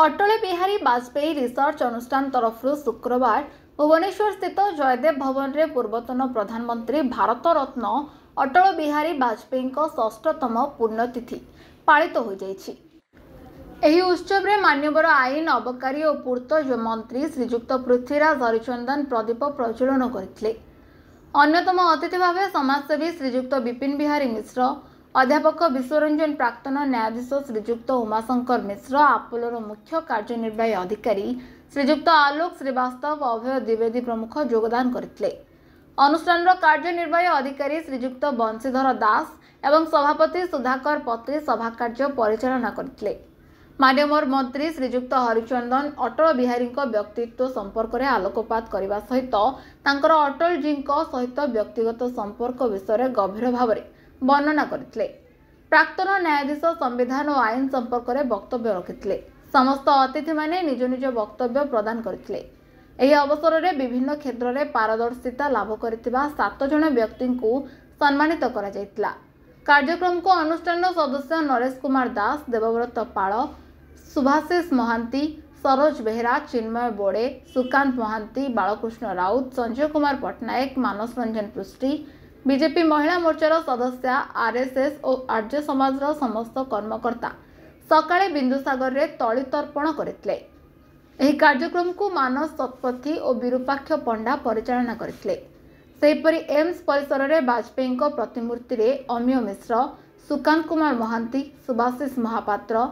Atal Bihari Vajpayee research अनुष्ठान तरफ शुक्रवार भुवनेश्वर स्थित जयदेव भवन में पूर्वतन प्रधानमंत्री भारत रत्न अटल बिहारी वाजपेयी षष्ठतम पुण्यतिथि पालित हो जाइछि। एही उत्सव में मान्यवर आईन अबकारी और पूर्त मंत्री श्रीजुक्त पृथ्वीराज हरिचंदन प्रदीप प्रज्वलन करथिले। अन्यतम अतिथि भाव समाजसेवी श्रीजुक्त विपिन बिहारी मिश्र, अध्यापक विश्वरंजन, प्राक्तन न्यायाधीश श्रीजुक्त उमाशंकर मिश्र, आपोलोर मुख्य कार्यनिर्वाही अधिकारी श्रीजुक्त आलोक श्रीवास्तव, अभय द्विवेदी प्रमुख योगदान करथिले। अनुष्ठान कार्यनिर्वाही अधिकारी श्रीजुक्त बंशीधर दास एवं सभापति सुधाकर पत्री सभा कार्य परिचालना करथिले। मान्यवर मंत्री श्रीजुक्त हरिचंदन अटल बिहारी व्यक्तित्व संपर्क में आलोकपात करने सहित तांकर अटल जी सहित व्यक्तिगत संपर्क विषय गभीर भाव वर्णना करथिले। प्राक्तन न्यायाधीश संविधान और आईन संपर्क में वक्तव्य रखिथिले। समस्त अतिथि माने निज निज वक्तव्य प्रदान करथिले। एही अवसर में विभिन्न क्षेत्र में पारदर्शिता लाभ करथिबा 7 जन व्यक्ति को सम्मानित करा जायतिला। कार्यक्रम को अनुष्ठान सदस्य नरेश कुमार दास, देवव्रत पाल, सुभाषिष महांती, सरोज बेहरा, चिन्मय बोड़े, सुकांत महांती, बालकृष्ण राउत, संजय कुमार पट्टनायक, मानस रंजन पृष्टि, बीजेपी महिला मोर्चार सदस्य, आरएसएस और आर्य समाजर समस्त कर्मकर्ता सकाळे बिंदुसागर रे तली तर्पण करथिले। एही कार्यक्रम को मानस शतपथी और विरूपाक्ष पंडा परिचालना करथिले। सेहीपरि एम्स परिसर में वाजपेयी प्रतिमूर्ति रे अमीय मिश्र, सुकांत कुमार महांती, सुभाषिष महापात्र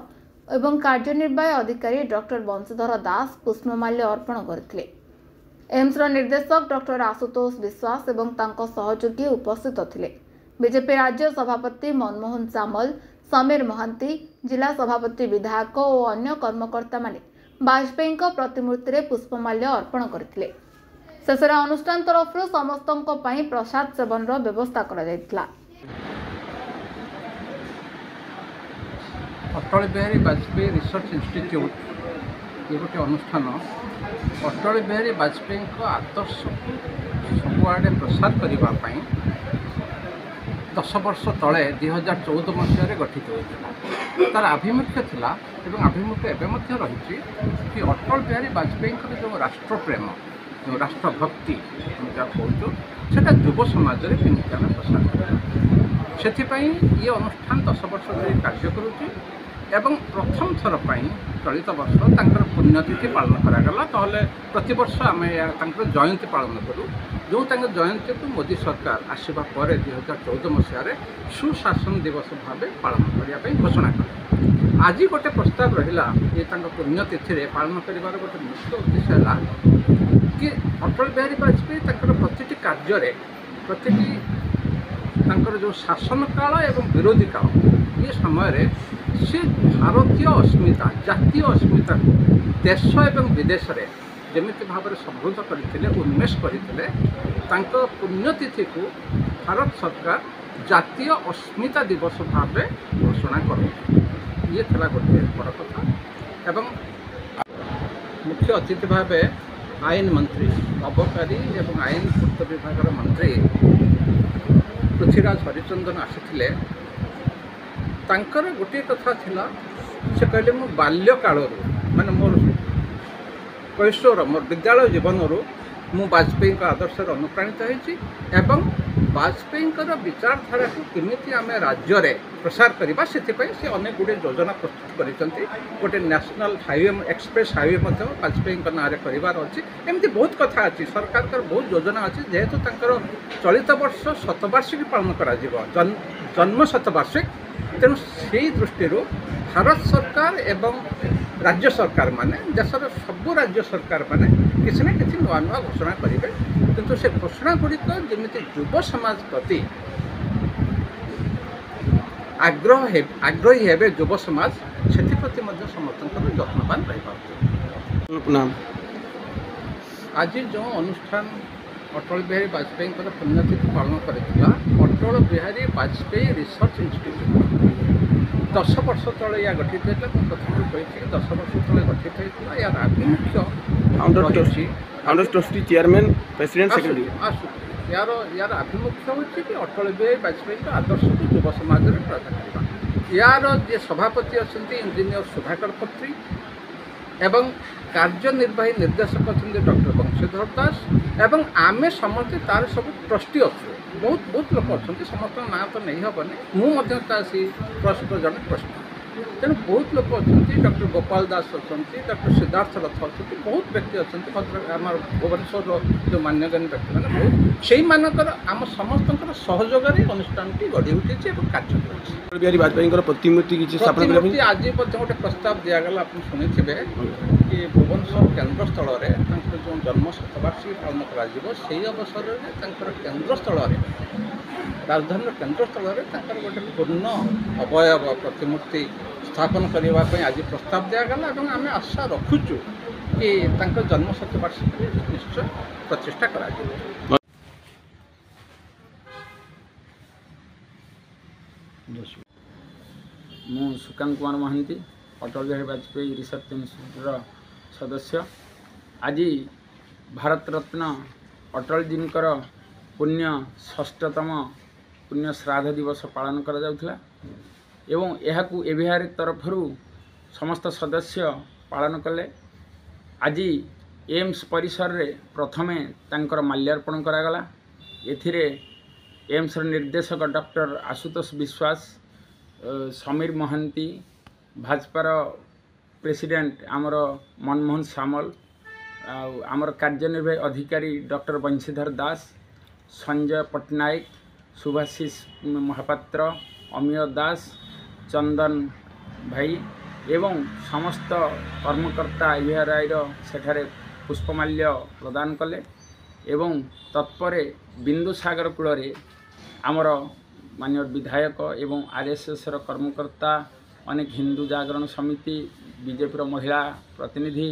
एवं कार्यनिर्वाही अधिकारी डॉक्टर बंशीधर दास पुष्पमाल्य अर्पण करथिले। एम्स निर्देशक डॉक्टर आशुतोष विश्वास एवं तांको सहयोगी उपस्थित थिले। बीजेपी राज्य सभापति मनमोहन सामल, समीर महांती, जिला सभापति, विधायक और अन्य कर्मकर्ता माने वाजपेयी प्रतिमूर्ति रे पुष्पमाल्य अर्पण करथिले। शेषर अनुष्ठान तरफ समस्तों पई प्रसाद सेवन व्यवस्था करा जायतिला। अटल बिहारी वाजपेयी रिसर्च इंस्टीट्यूट ये गोटे अनुष्ठान अटल बिहारी वाजपेयी आदर्श सबुआड़े प्रसार करने 10 वर्ष तले 2014 मसीह गठित होता। तार आभिमुख्य थिला एवं आभिमुख्य एवं रही कि अटल बिहारी वाजपेयी जो राष्ट्रप्रेम, जो राष्ट्रभक्ति कहूँ से युव समाज में केमती आम प्रसार कर ये अनुष्ठान 10 वर्ष धरी कार्य करुच्ची एवं प्रथम थर पर चलित वर्ष तांकर पुण्यतिथि पालन करागला। तो प्रति वर्ष आम जयंती पालन करूँ, जो जयंती को मोदी सरकार आसवा पर 2014 मसीह सुशासन दिवस भाव पालन करने घोषणा कले। आज गोटे प्रस्ताव रहा ये पुण्यतिथि पालन कर गोटे मुख्य उद्देश्य है कि अटल बिहारी वाजपेयी प्रति कार्य प्रति जो शासन काल एवं विरोधी काल ये समय से भारतीय अस्मिता, जातीय अस्मिता को देश एवं विदेश में जमिति भाव में समृद्ध करते उन्मेष करते पुण्यतिथि को भारत सरकार जातीय अस्मिता दिवस भाव घोषणा कर ये थी गोटे बड़ कथा। एवं मुख्य अतिथि भाव आईन मंत्री, अबकारी एवं आईन पूर्त विभाग मंत्री पृथ्वीराज हरिचंदन आसी तांकर गोटे कथा थिला से कहले मो बाल्यकाल माने मोर कैशोर मोर विद्यालय जीवन मु वाजपेयी आदर्श अनुप्राणित होती एवं वाजपेयी विचारधारा को केमिति आम राज्य में प्रसार करवा से अनेक गुड़े योजना प्रस्तुत करते। गोटे national highway express highway Vajpayee ना करार अच्छी एमती बहुत कथा अच्छी। सरकार का बहुत योजना अच्छी जेहेतु चलित वर्ष शतवार्षिकी पालन कर जन्म शतवार्षिक तेणु से दृष्टि भारत सरकार एवं राज्य सरकार माने देशर सबू राज्य सरकार माने किसी न किसी नुआ नुआ घोषणा करेंगे, किंतु से घोषणा गुड़िक जमी युव समाज प्रति आग्रही हे युव समाज से समस्त यत्नवान रही। आज जो अनुष्ठान अटल बिहारी वाजपेयी पुण्यतिथि पालन कर अटल बिहारी वाजपेयी रिसर्च इंस्टीट्यूट 10 वर्ष तले या गठित होता। प्रथम कही 10 वर्ष तले गठित होता। यार आभिमुख्य founder trustee chairman president secretary यार आभिमुख्य होची कि अटल बिहारी वाजपेयी आदर्श को युव समाज में प्रदान करवा। यार जे सभापति अच्छा इंजीनियर सुधाकर पत्री एवं कार्यनिर्वाही निर्देशक अच्छा डॉक्टर बंशीधर दास एवं आमे समस्ते तार सब ट्रस्टी अच्छे बहुत बहुत लोक अच्छा समस्त ना तो नहीं हेनी मुझे ट्रस्ट जन ट्रस्टी तेणु बहुत लोक अच्छा डॉक्टर गोपाल दास अच्छा डॉक्टर सिद्धार्थ रथ अच्छा बहुत व्यक्ति अच्छा आम भुवनेश्वर जो मान्यगण्य व्यक्ति मैंने बहुत से आम समस्त सहयोग अनुष्ठान गढ़ी उठी कार्य बिहारी वाजपेयी प्रतिमूर्ति आज गोटे प्रस्ताव दिगला आप शुणी कि भुवनेश्वर केन्द्रस्थल जो जन्म शतवार्षिकी पालन कर अवसर में केन्द्रस्थल राजधानी केन्द्रस्थल में गोटे पूर्ण अवयव प्रतिमूर्ति स्थापन करने आज प्रस्ताव दिगला और आम आशा रखुचु कि जन्म शतवार्षिकी निश्चय प्रतिष्ठा कर मु सुकांत कुमार महांती अटल बिहारी वाजपेयी रिसर्च इन्स्टिट्यूट सदस्य आज भारत रत्न अटल जी पुण्य 6तम पुण्य श्राद्ध दिवस पालन करा जाउथला एवं यहाकू एभिआर तरफ समस्त सदस्य पालन कले। आज एम्स परिसर रे प्रथमे तांकर माल्यार्पण करागला। एथिरे एम्स निर्देशक डॉक्टर आशुतोष विश्वास समीर महांती भाजपार प्रेसिडेंट आमर मनमोहन सामल आमर कार्यनिर्वाही अधिकारी डॉक्टर बंशीधर दास संजय पट्टनायक सुभाषिष महापात्र अमीय दास चंदन भाई एवं समस्त कर्मकर्ता यूआरआई सेठारे पुष्पमाल्य प्रदान कले एवं तत्परे बिंदुसागर कूल आमर माननीय विधायक एवं आरएसएस कर्मकर्ता अनेक हिंदू जागरण समिति बीजेपी महिला प्रतिनिधि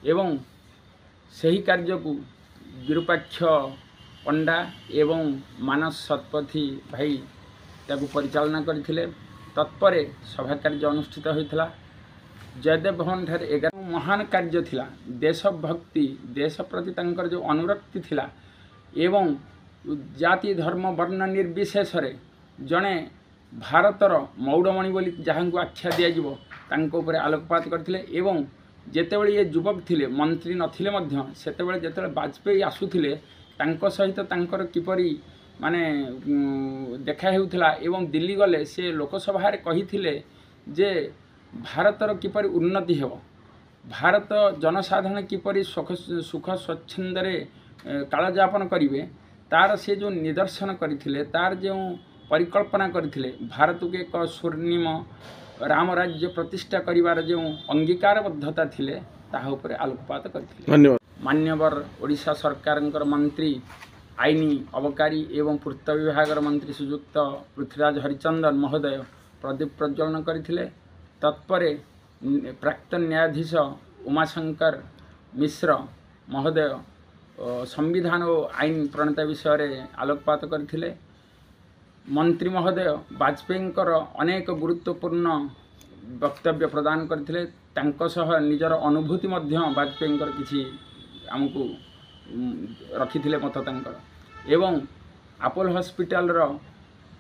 एवं सही कार्य को विरूपाक्ष पंडा एवं मानस शतपथी भाई ताकू परिचालना करथिले। तत्परे सभा कार्य अनुष्ठित होता। जयदेव भवन ठारे 11 महान कार्य थिला। देशभक्ति देश प्रति तांकर जो अनुरक्ति थिला एवं जाति धर्म वर्ण निर्विशेष जड़े भारतर मौड़मणि बोली जहाँ को आख्या दिज्व तांको आलोकपात करथिले एवं जेतेबेले ये युवक थिले मंत्री नथिले मध्य सेतेबेले जेतेबेले वाजपेयी आसुथिले तांको सहित तांकर किपरि माने देखा हेउथिला एवं दिल्ली गले से लोकसभा रे कहिथिले जे भारतर किपरि उन्नति हेबो भारत जनसाधारण किपरि सुख स्वच्छंदरे कालयापन करिवे तार से जो निदर्शन करथिले तार जो परिकल्पना करथिले भारत को एक स्वर्णिम राम राज्य प्रतिष्ठा करिवार जो अंगीकारबद्धता थिले ताहा उपरे आलोकपात करथिले। धन्यवाद। मान्यवर ओडिशा सरकार मंत्री आईनी अबकारी एवं पूर्त विभाग मंत्री श्रीयुक्त पृथ्वीराज हरिचंदन महोदय प्रदीप प्रज्वलन करथिले। तत्परे प्राक्तन न्यायाधीश उमाशंकर मिश्र महोदय संविधान और आईन प्रणेता विषय रे आलोकपात करथिले। मंत्री महोदय वाजपेयी अनेक गुरुत्वपूर्ण वक्तव्य प्रदान करथिले। तांको सह निजर अनुभूति मध्य वाजपेयी किछि आमको रखिथिले मत तांकर एवं अपोलो हॉस्पिटल रो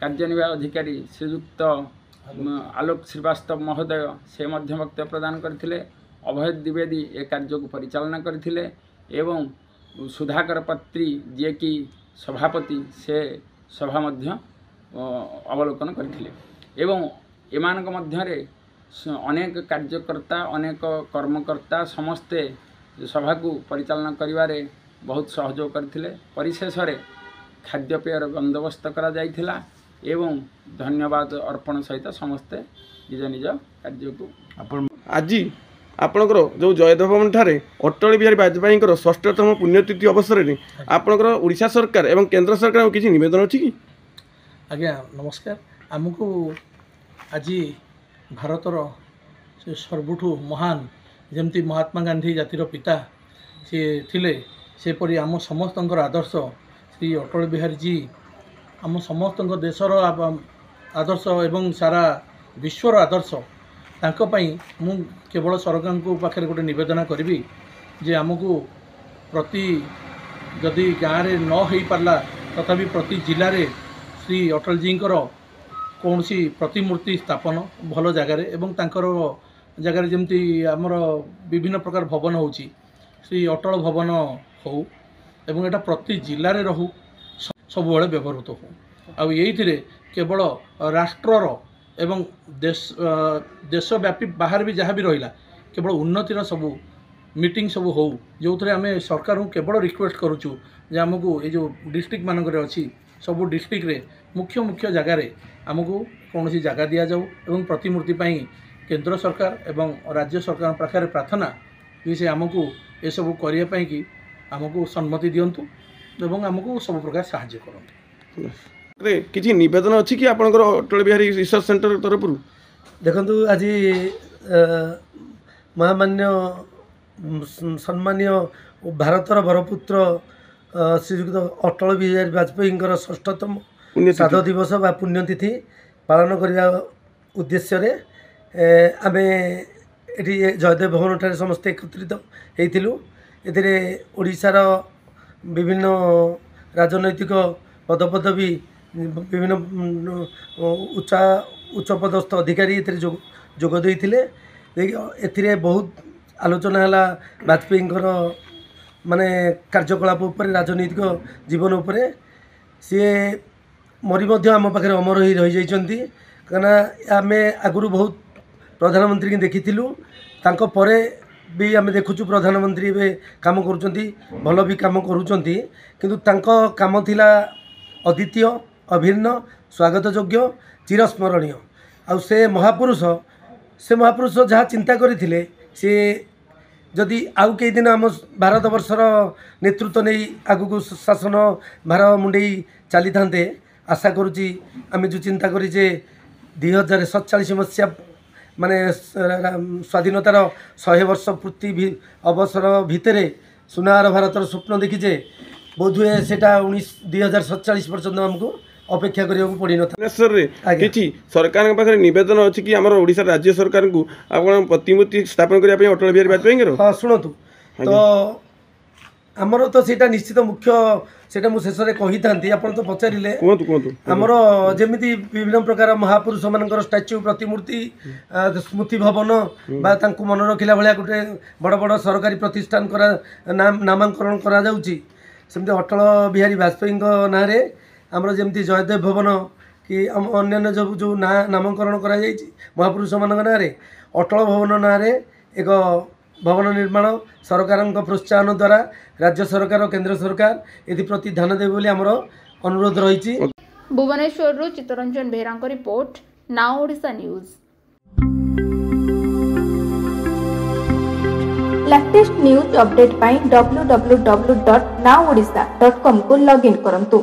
कार्यनिर्वाही अधिकारी श्रीयुक्त आलोक श्रीवास्तव महोदय से मध्य वक्तव्य प्रदान करथिले। अभय द्विवेदी ए कार्य को परिचालना करथिले एवं सुधाकर पत्री जे कि सभापति से सभा मध्य अवलोकन करथिले एवं एमानक मध्यरे अनेक कार्यकर्ता अनेक कर्मकर्ता समस्ते सभा को परिचालना करिवारे बहुत सहयोग करथिले। परिशेष रे खाद्यपेयर बंदोबस्त करा जाइथिला एवं धन्यवाद अर्पण सहित समस्ते निज निज कार्य को आज आपणकर जो जयदेव भवन ठारे अटल बिहारी वाजपेयी 6तम पुण्यतिथि अवसर में आपणकर ओडिशा सरकार एवं केंद्र सरकार किसी निवेदन अच्छी कि? आज्ञा नमस्कार। आमको आज भारतर से सर्वठु महान जमती महात्मा गांधी जातिर पिता सी थिले सेपरी आम समस्त आदर्श श्री अटल बिहारी जी आम समस्त देशर आदर्श एवं सारा विश्वर आदर्श तांकोपाई मु केवल सरकार को पाखे गोटे निवेदन करी जे आमको प्रति जदि गाँव में न हो पार्ला तथापि प्रति जिले में श्री अटल जी कौन सी प्रतिमूर्ति स्थापन भल जगार एवं तांकर जगार जमी आमर विभिन्न प्रकार भवन होची से अटल भवन हो एवं एटा प्रति जिले में रहू सब व्यवहृत हो ये केवल राष्ट्रर एवं देशव्यापी बाहर भी जहाँ भी रहा केवल उन्नतिर सबू मीटिंग सब हो जो थे आम सरकार को केवल रिक्वेस्ट करुचु जे आमको ये जो डिस्ट्रिक्ट मानक अच्छी सबू डिस्ट्रिक्ट रे मुख्य मुख्य जगार आमको कौन सी जगह दि जाऊ एवं प्रतिमूर्ति पाई केंद्र सरकार एवं राज्य सरकार पाखे प्रार्थना कि से आमको ये सब करने कि आमको सम्मति दिंतु एवं आमको सब प्रकार साहाय्य करते किसी नवेदन अच्छी कि आपंकर अटल बिहारी रिसर्च सेंटर तरफ देखु आज महामान्य सम्मान्य भारतर बरपुत्र श्रीयुक्त अटल बिहारी वाजपेयी षष्ठतम श्राद्ध दिवस बा पुण्यतिथि पालन करने उद्देश्य आम ये जयदेव भवन ठारे समस्ते एकत्रित होइथिलु। एथिरे ओडिशार विभिन्न राजनैतिक पदपदवी विभिन्न उच्च पदस्थ अधिकारी एथिरे जोग देइथिले। एथिरे बहुत आलोचना है वाजपेयी माने कार्यकलाप उपर राजनैतिक जीवन उपर सी मरी आम पाखे अमर हो रही जाइछन्ति कहना आम आगु बहुत प्रधानमंत्री की देखिथिलु तांको परे भी आम देखुचु प्रधानमंत्री ए काम करुचंती भल भी काम करुचंती किंतु तांको काम थिला अद्वितीय अभिन्न स्वागत योग्य चिरस्मरणीय आ से महापुरुष जहाँ चिंता करथिले से जदि आउ कई दिन आम भारत वर्षर नेतृत्व नहीं आगु शासन भार मुंडे चली था आशा करुच्ची आम जो चिंता करें 2047 मसीहा माने स्वाधीनतार 100 वर्ष पूर्ति अवसर भितर सुनार भारतर स्वप्न देखीचे बोधहुए से 2047 पर्यंत आमको अपेक्षा करने पड़ी कि सरकार पाखे नवेदन अच्छी कि आम ओडिशा राज्य सरकार को आप प्रतिमूर्ति स्थापन करने अटल बिहारी वाजपेयी हाँ शुणु तो आमर तो सीटा निश्चित मुख्य सेटा मु शेष में कही था आपन तो पचारे आमर जमी विभिन्न प्रकार महापुरुष मान स्टाच्यू प्रतिमूर्ति स्मृति भवन बा तांको मन रखिला भाया गोटे बड़ बड़ सरकारी प्रतिष्ठान नामांकरण करा सेमती अटल बिहारी वाजपेयी ना आमर जमी जयदेव भवन कि अन्य जो नामकरण करा महापुरुष मान ना अटल भवन ना एक भवन निर्माण सरकार प्रोत्साहन द्वारा राज्य सरकार और केंद्र सरकार एप्रति ध्यान देवे बोली आमर अनुरोध रही। Bhubaneswar Chittaranjan Behera report now Odisha news. Latest news update पाई www.nowodisha.com को लॉगिन करंतु।